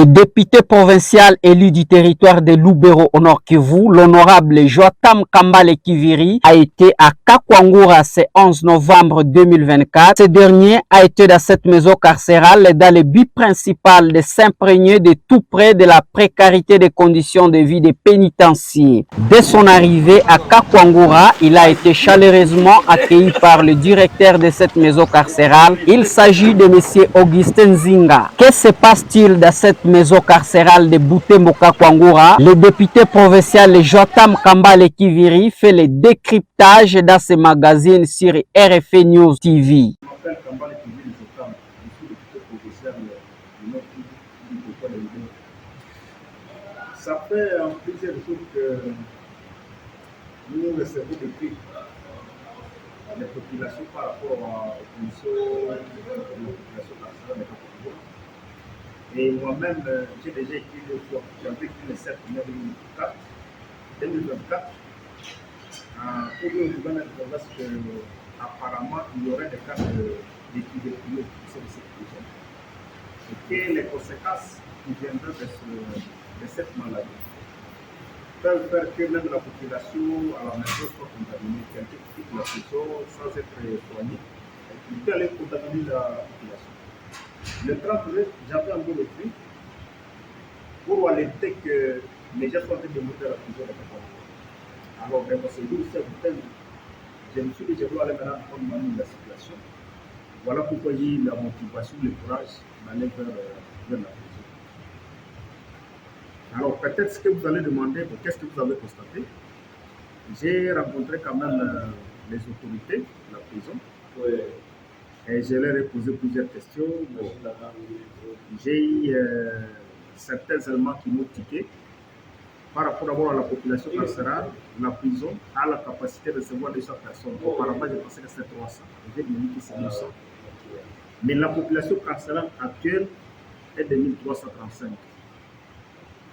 Le député provincial élu du territoire de Lubero au Nord Kivu, l'honorable Joatam Kambale Kiviri, a été à Kakwangura ce 11 novembre 2024. Ce dernier a été dans cette maison carcérale dans le but principal de s'imprégner de tout près de la précarité des conditions de vie des pénitenciers. Dès son arrivée à Kakwangura, il a été chaleureusement accueilli par le directeur de cette maison carcérale. Il s'agit de M. Augustin Zinga. Que se passe-t-il dans cette maison carcérale de Butembo Kakwangura? Le député provincial Joatam Kambale Kiviri fait le décryptage dans ce magazine sur RFI News TV. Je m'appelle Kambale Kiviri Joatam, je suis le député provincial du Nord Kivu du territoire de Lubero. Ça fait plusieurs jours que nous recevons des cris des populations par rapport aux conditions de la population carcérale de Kakwangura. Et moi-même, j'ai déjà écrit deux fois. J'avais écrit le 7 mai 2024 pour dire au gouvernement de province qu'apparemment il y aurait des cas de tuberculose au sein de cette région. Et que les conséquences qui viendraient de cette maladie peuvent faire que même la population à la maison soit contaminée. Quelqu'un qui quitte la prison sans être soigné, il peut aller contaminer la population. Le 30 mai, j'avais un peu le prix pour alerter que les gens sont en train de monter à la prison de Kakwangura. Alors, dans ce jour, je me suis dit que je dois aller maintenant prendre la situation. Voilà pourquoi j'ai eu la motivation, le courage d'aller vers la prison. Alors, peut-être ce que vous allez demander, qu'est-ce que vous avez constaté? J'ai rencontré quand même les autorités de la prison. Ouais. Et je leur ai posé plusieurs questions. Bon, j'ai eu certains éléments qui m'ont tiqué. Par rapport d'abord à la population carcérale, la prison a la capacité de recevoir 200 personnes. Auparavant, je pensais que c'était 300. J'ai dit que c'est 200. Mais la population carcérale actuelle est de 1335.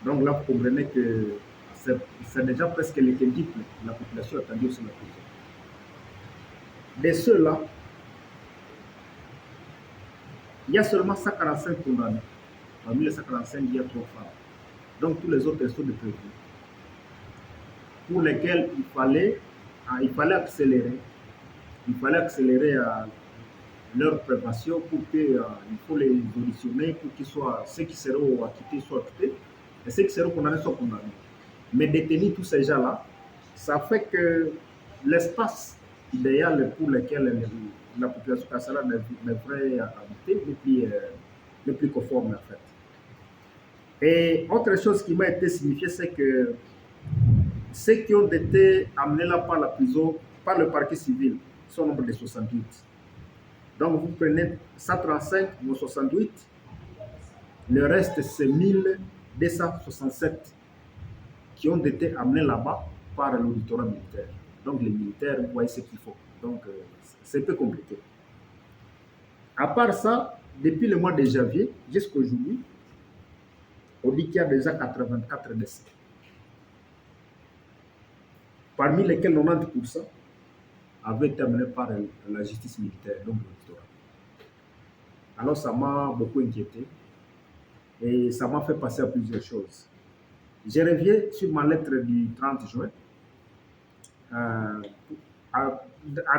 Donc là, vous comprenez que c'est déjà presque le triple de la population attendue sur la prison. De ceux-là, il y a seulement 145 condamnés. Parmi les 145, il y a 3 femmes. Donc tous les autres sont de prévenus, pour lesquels il fallait accélérer. Il fallait accélérer leur prévention pour il faut les auditionner pour qu'ils soient, ceux qui seront acquittés soient acquittés et ceux qui seront condamnés soient condamnés. Mais détenir tous ces gens-là, ça fait que l'espace idéal pour lequel la population carcérale devrait habiter n'est plus conforme en fait. Et autre chose qui m'a été signifiée, c'est que ceux qui ont été amenés là par la prison, par le parquet civil, sont au nombre de 68. Donc vous prenez 135 ou 68, le reste c'est 1267 qui ont été amenés là-bas par l'auditorat militaire. Donc les militaires, vous voyez ce qu'il faut. Donc c'est un peu compliqué. À part ça, depuis le mois de janvier jusqu'à aujourd'hui, on dit qu'il y a déjà 84 décès, parmi lesquels 90% avaient été amenés par la justice militaire, donc l'auditorat. Alors ça m'a beaucoup inquiété et ça m'a fait passer à plusieurs choses. Je reviens sur ma lettre du 30 juin, à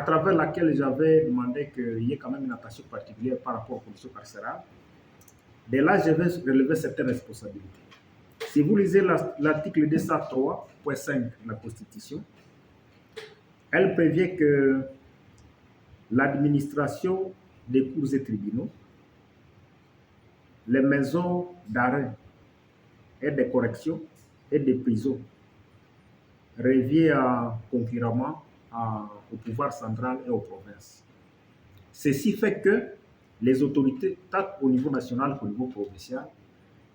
travers laquelle j'avais demandé qu'il y ait quand même une attention particulière par rapport aux conditions carcérales. Dès là, je vais relever certaines responsabilités. Si vous lisez l'article 203.5 de la Constitution, elle prévient que l'administration des cours et tribunaux, les maisons d'arrêt et de correction et des prisons revient concurremment au pouvoir central et aux provinces. Ceci fait que les autorités, tant au niveau national qu'au niveau provincial,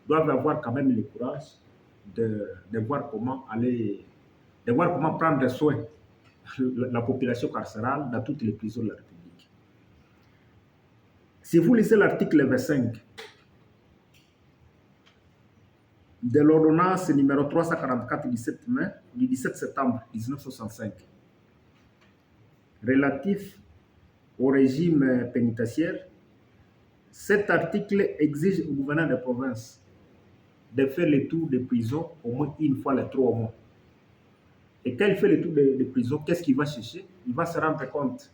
doivent avoir quand même le courage de voir comment prendre soin de la population carcérale dans toutes les prisons de la République. Si vous lisez l'article 25 de l'ordonnance numéro 344 du 17 septembre 1965 relatif au régime pénitentiaire, cet article exige au gouverneur de province de faire le tour des prisons au moins une fois les 3 mois. Et quand il fait le tour des prisons, qu'est-ce qu'il va chercher? Il va se rendre compte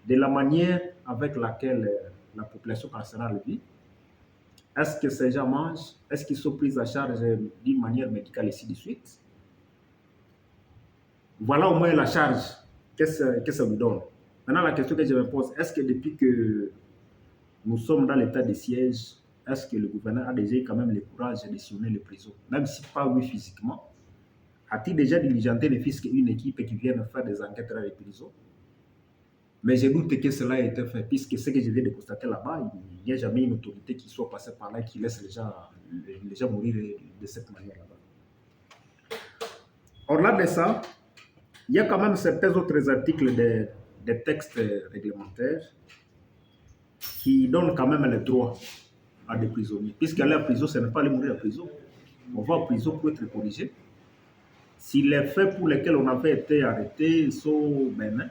de la manière avec laquelle la population carcérale vit. Est-ce que ces gens mangent? Est-ce qu'ils sont pris en charge d'une manière médicale, ainsi de suite? Voilà au moins la charge que ça nous donne. Maintenant, la question que je me pose, est-ce que depuis que nous sommes dans l'état de siège, est-ce que le gouvernement a déjà quand même le courage de sillonner les prisons? Même si pas oui physiquement, a-t-il déjà diligenté ne fût-ce qu'une équipe qui vient faire des enquêtes dans les prisons? Mais je doute que cela ait été fait, puisque ce que je viens de constater là-bas, il n'y a jamais une autorité qui soit passée par là qui laisse les gens mourir de cette manière là-bas. Au-delà de ça, il y a quand même certains autres articles des textes réglementaires qui donnent quand même les droits à des prisonniers. Puisqu'aller en prison, ce n'est pas aller mourir en prison. On va en prison pour être corrigé. Si les faits pour lesquels on avait été arrêté sont bénins,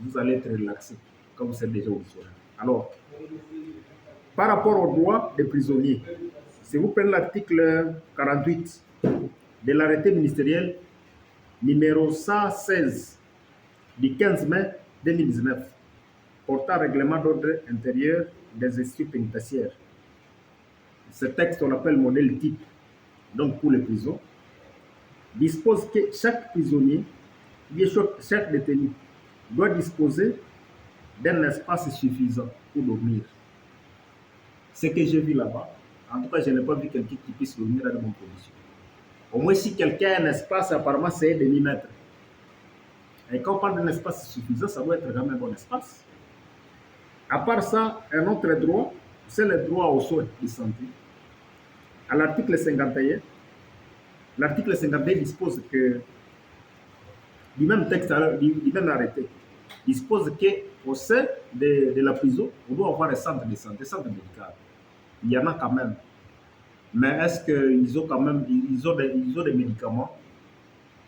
vous allez être relaxé, comme c'est déjà au soir. Alors, par rapport aux droits des prisonniers, si vous prenez l'article 48 de l'arrêté ministériel numéro 116 du 15 mai 2019, portant règlement d'ordre intérieur des instituts pénitentiaires. Ce texte, on l'appelle modèle type, donc pour les prisons, dispose que chaque prisonnier, bien chaque détenu, doit disposer d'un espace suffisant pour dormir. Ce que j'ai vu là-bas, en tout cas, je n'ai pas vu quelqu'un qui puisse dormir dans de bonnes conditions. Au moins, si quelqu'un a un espace, apparemment, c'est 1,5 mètre. Et quand on parle d'un espace suffisant, ça doit être quand même un bon espace. À part ça, un autre droit, c'est le droit aux soins de santé. À l'article 51, l'article 51 dispose que, du même texte, du même arrêté, dispose qu'au sein de la prison, on doit avoir un centre de santé, centre médical. Il y en a quand même. Mais est-ce qu'ils ont quand même ils ont des médicaments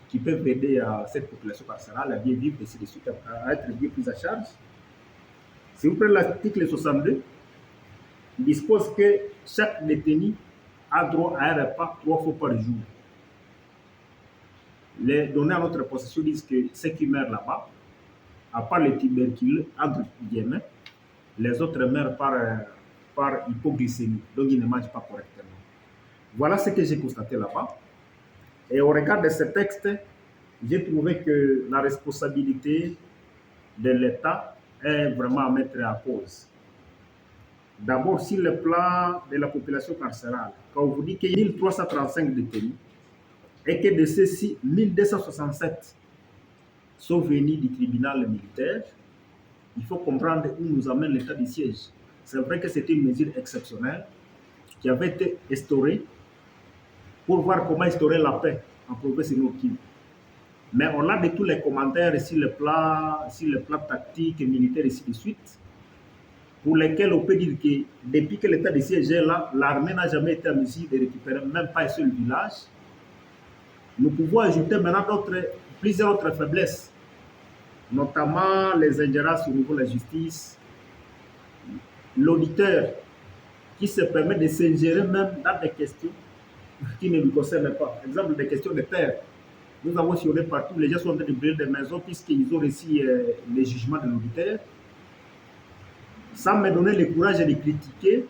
qui peuvent aider à cette population carcérale à bien vivre et ainsi de suite, à être bien prise en charge? Si vous prenez l'article 62, il dispose que chaque détenu a droit à un repas 3 fois par jour. Les données à notre possession disent que ceux qui meurent là-bas, à part les tubercules, entre guillemets, les autres meurent par hypoglycémie, donc ils ne mangent pas correctement. Voilà ce que j'ai constaté là-bas. Et au regard de ce texte, j'ai trouvé que la responsabilité de l'État est vraiment à mettre en cause. D'abord, sur le plan de la population carcérale, quand on vous dit qu'il y a 1335 détenus et que de ceux-ci, 1267 sont venus du tribunal militaire, il faut comprendre où nous amène l'état de siège. C'est vrai que c'était une mesure exceptionnelle qui avait été instaurée pour voir comment instaurer la paix en province Nord Kivu. Mais on a de tous les commentaires sur le plan tactique, militaire et ainsi de suite, pour lesquels on peut dire que depuis que l'état de siège est là, l'armée n'a jamais été en mesure de récupérer même pas un seul village. Nous pouvons ajouter maintenant plusieurs autres faiblesses, notamment les ingérences au niveau de la justice, l'auditeur qui se permet de s'ingérer même dans des questions qui ne lui concernent pas. Par exemple, des questions de terre. Nous avons sillonné partout, les gens sont en train de brûler des maisons puisqu'ils ont reçu les jugements de l'auditeur. Sans me donner le courage de critiquer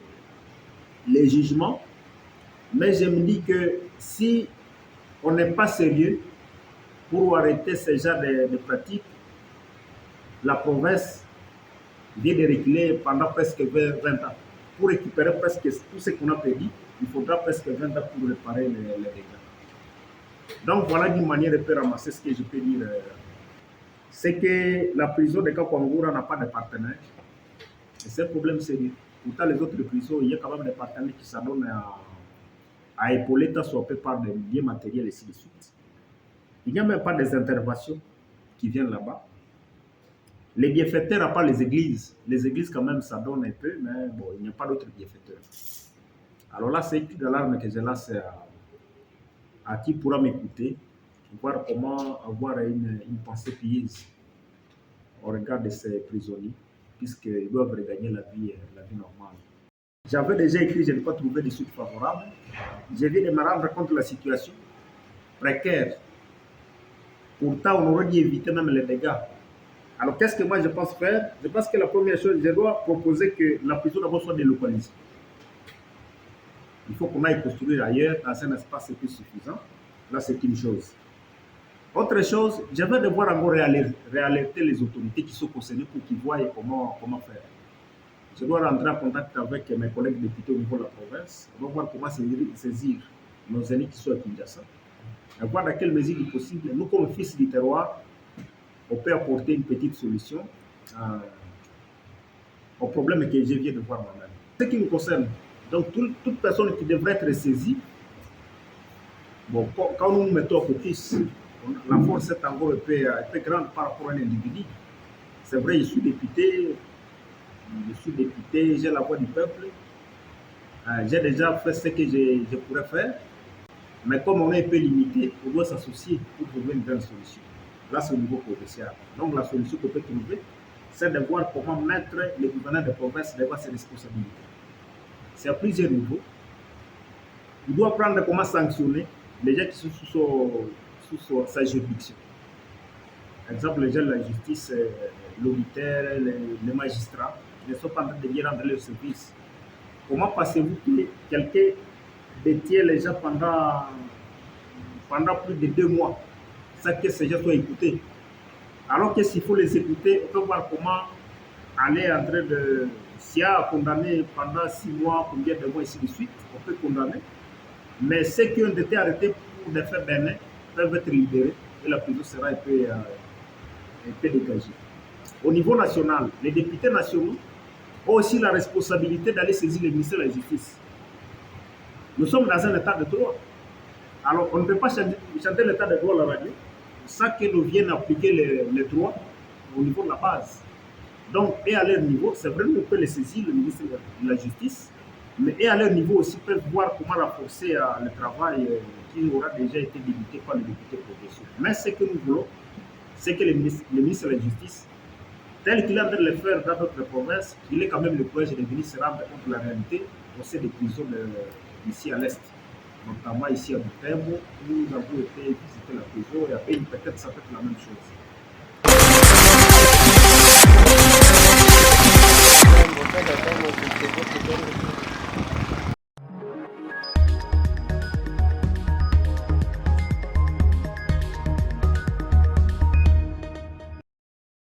les jugements, mais je me dis que si on n'est pas sérieux pour arrêter ce genre de pratiques, la province vient de reculer pendant presque 20 ans. Pour récupérer presque tout ce qu'on a perdu, il faudra presque 20 ans pour réparer les dégâts. Donc voilà d'une manière de ramasser ce que je peux dire. C'est que la prison de Kakwangura n'a pas de partenaire. Et c'est un problème sérieux. Pourtant, les autres prisons, il y a quand même des partenaires qui s'adonnent à épauler tant soit peu par des biens matériels et ainsi de suite. Il n'y a même pas des interventions qui viennent là-bas. Les bienfaiteurs, à part les églises quand même s'adonnent un peu, mais bon, il n'y a pas d'autres bienfaiteurs. Alors là, c'est une alarme que je lance à qui pourra m'écouter, voir comment avoir une pensée pieuse au regard de ces prisonniers, puisqu'ils doivent regagner la vie normale. J'avais déjà écrit, je n'ai pas trouvé de suite favorable. Je viens de me rendre compte de la situation précaire. Pourtant, on aurait dû éviter même les dégâts. Alors, qu'est-ce que moi je pense faire? Je pense que la première chose, je dois proposer que la prison d'abord soit délocalisée. Il faut qu'on aille construire ailleurs, dans un espace plus suffisant. Là, c'est une chose. Autre chose, je vais devoir encore réalerter les autorités qui sont concernées pour qu'ils voient comment faire. Je dois rentrer en contact avec mes collègues députés au niveau de la province. On va voir comment saisir nos amis qui sont à Kinshasa. Et voir dans quelle mesure il est possible, nous, comme fils du terroir, on peut apporter une petite solution au problème que je viens de voir moi-même. Ce qui nous concerne, donc toute personne qui devrait être saisie, bon, quand nous nous mettons au caucus, la force est encore un peu grande par rapport à un individu. C'est vrai, je suis député, j'ai la voix du peuple, j'ai déjà fait ce que je pourrais faire, mais comme on est un peu limité, on doit s'associer pour trouver une bonne solution. Là, c'est au niveau provincial. Donc, la solution qu'on peut trouver, c'est de voir comment mettre les gouverneurs de province devant ses responsabilités. C'est à plusieurs niveaux. Il doit prendre comment sanctionner les gens qui sont sous sa juridiction. Par exemple, les gens de la justice, l'auditeur, les magistrats, qui ne sont pas en train de bien rendre leur service. Comment pensez-vous que quelqu'un détient les gens pendant plus de 2 mois, sans que ces gens soient écoutés? Alors que s'il faut les écouter, on peut voir comment aller en train de... S'il y a condamné pendant 6 mois, combien de mois, ainsi de suite, on peut condamner. Mais ceux qui ont été arrêtés pour des faits bénins peuvent être libérés et la prison sera un peu dégagée. Au niveau national, les députés nationaux ont aussi la responsabilité d'aller saisir le ministère de la Justice. Nous sommes dans un état de droit. Alors, on ne peut pas chanter l'état de droit à la radio sans que nous viennent appliquer les droits au niveau de la base. Donc, et à leur niveau, c'est vrai qu'on peut les saisir, le ministre de la Justice, mais et à leur niveau aussi peuvent voir comment renforcer le travail qui aura déjà été débuté par les députés progressistes. Mais ce que nous voulons, c'est que le ministre de la Justice, tel qu'il est en train de le faire dans d'autres provinces, il est quand même le courage de venir se rendre compte de la réalité au sein des prisons ici à l'Est, notamment ici à Butembo, où nous avons été visiter la prison et après peut-être ça peut être la même chose.